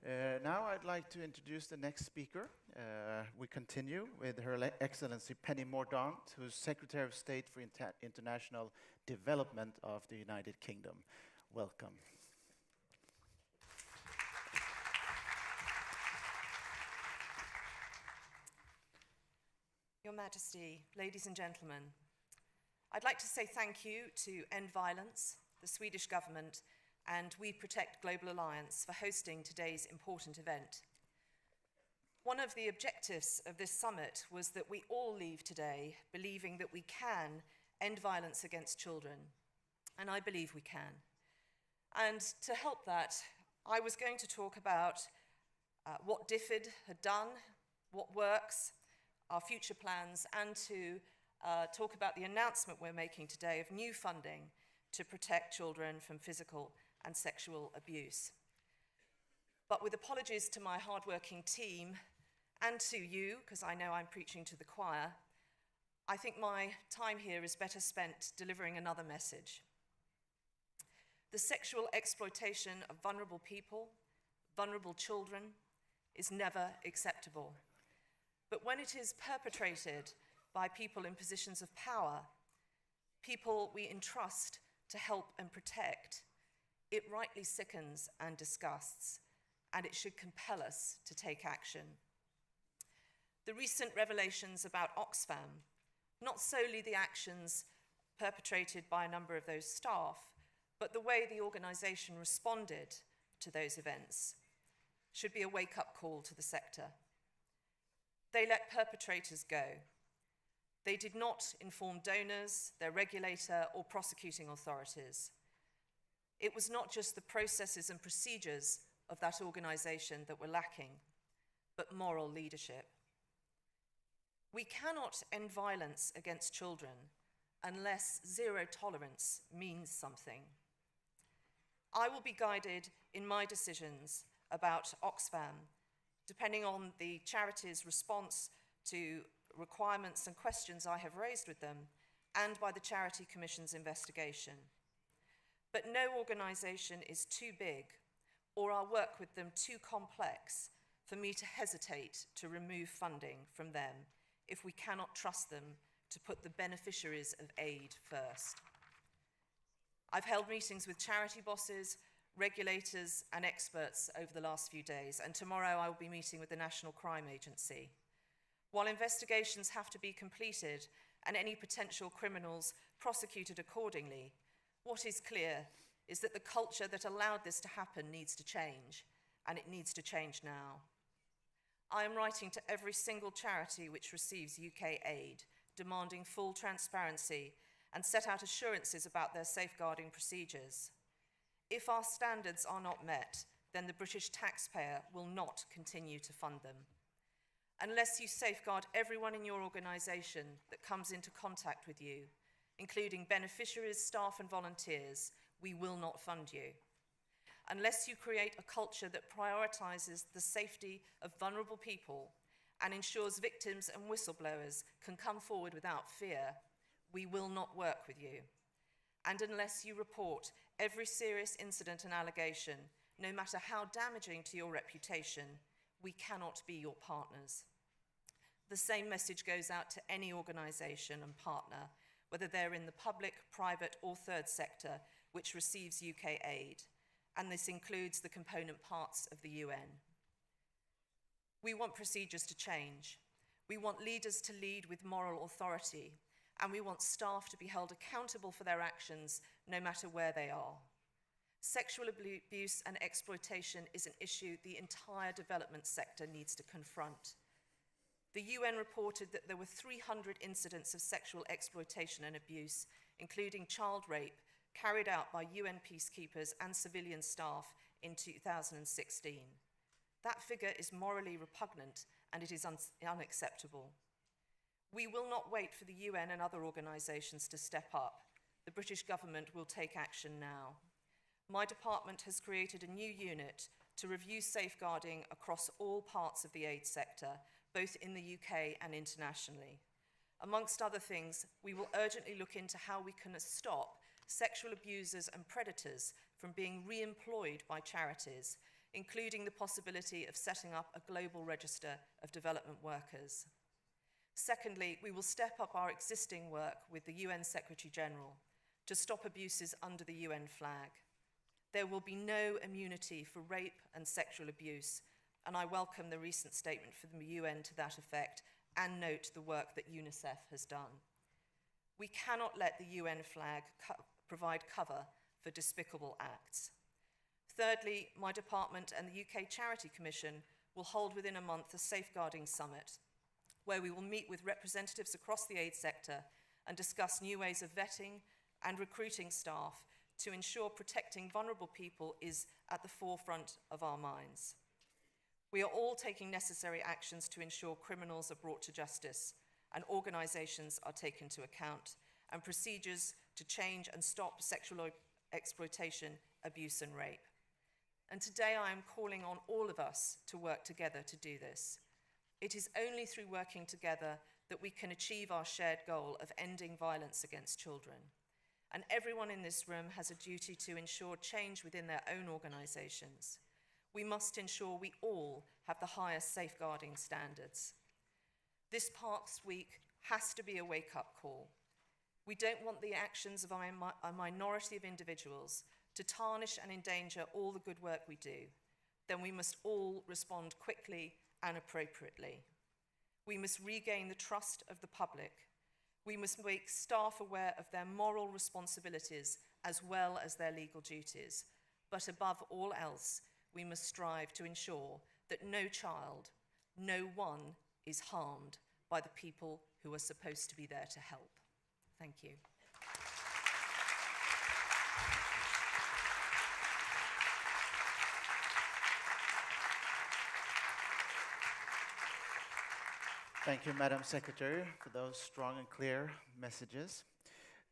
Now I'd like to introduce the next speaker. We continue with Her Excellency Penny Mordaunt, who's Secretary of State for International Development of the United Kingdom. Welcome. Your Majesty, ladies and gentlemen, I'd like to say thank you to End Violence, the Swedish government, and We Protect Global Alliance for hosting today's important event. One of the objectives of this summit was that we all leave today believing that we can end violence against children, and I believe we can. And to help that, I was going to talk about what DFID had done, what works, our future plans, and to talk about the announcement we're making today of new funding to protect children from physical and sexual abuse. But with apologies to my hardworking team and to you, because I know I'm preaching to the choir, I think my time here is better spent delivering another message. The sexual exploitation of vulnerable people, vulnerable children, is never acceptable. But when it is perpetrated by people in positions of power, people we entrust to help and protect, it rightly sickens and disgusts, and it should compel us to take action. The recent revelations about Oxfam, not solely the actions perpetrated by a number of those staff, but the way the organisation responded to those events, should be a wake-up call to the sector. They let perpetrators go. They did not inform donors, their regulator, or prosecuting authorities. It was not just the processes and procedures of that organisation that were lacking, but moral leadership. We cannot end violence against children unless zero tolerance means something. I will be guided in my decisions about Oxfam, depending on the charity's response to requirements and questions I have raised with them, and by the Charity Commission's investigation. But no organisation is too big, or our work with them too complex, for me to hesitate to remove funding from them if we cannot trust them to put the beneficiaries of aid first. I've held meetings with charity bosses, regulators, and experts over the last few days, and tomorrow I will be meeting with the National Crime Agency. While investigations have to be completed and any potential criminals prosecuted accordingly, what is clear is that the culture that allowed this to happen needs to change, and it needs to change now. I am writing to every single charity which receives UK aid, demanding full transparency and set out assurances about their safeguarding procedures. If our standards are not met, then the British taxpayer will not continue to fund them. Unless you safeguard everyone in your organisation that comes into contact with you, including beneficiaries, staff and volunteers, we will not fund you. Unless you create a culture that prioritises the safety of vulnerable people and ensures victims and whistleblowers can come forward without fear, we will not work with you. And unless you report every serious incident and allegation, no matter how damaging to your reputation, we cannot be your partners. The same message goes out to any organisation and partner, whether they're in the public, private or third sector, which receives UK aid, and this includes the component parts of the UN. We want procedures to change. We want leaders to lead with moral authority, and we want staff to be held accountable for their actions, no matter where they are. Sexual abuse and exploitation is an issue the entire development sector needs to confront. The UN reported that there were 300 incidents of sexual exploitation and abuse, including child rape, carried out by UN peacekeepers and civilian staff in 2016. That figure is morally repugnant, and it is unacceptable. We will not wait for the UN and other organisations to step up. The British government will take action now. My department has created a new unit to review safeguarding across all parts of the aid sector, both in the UK and internationally. Amongst other things, we will urgently look into how we can stop sexual abusers and predators from being re-employed by charities, including the possibility of setting up a global register of development workers. Secondly, we will step up our existing work with the UN Secretary-General to stop abuses under the UN flag. There will be no immunity for rape and sexual abuse, and I welcome the recent statement from the UN to that effect and note the work that UNICEF has done. We cannot let the UN flag provide cover for despicable acts. Thirdly, my department and the UK Charity Commission will hold within a month a safeguarding summit where we will meet with representatives across the aid sector and discuss new ways of vetting and recruiting staff to ensure protecting vulnerable people is at the forefront of our minds. We are all taking necessary actions to ensure criminals are brought to justice and organisations are taken to account, and procedures to change and stop sexual exploitation, abuse and rape. And today I am calling on all of us to work together to do this. It is only through working together that we can achieve our shared goal of ending violence against children. And everyone in this room has a duty to ensure change within their own organisations. We must ensure we all have the highest safeguarding standards. This Parks Week has to be a wake-up call. We don't want the actions of a minority of individuals to tarnish and endanger all the good work we do. Then we must all respond quickly and appropriately. We must regain the trust of the public. We must make staff aware of their moral responsibilities as well as their legal duties. But above all else, we must strive to ensure that no child, no one, is harmed by the people who are supposed to be there to help. Thank you. Thank you, Madam Secretary, for those strong and clear messages.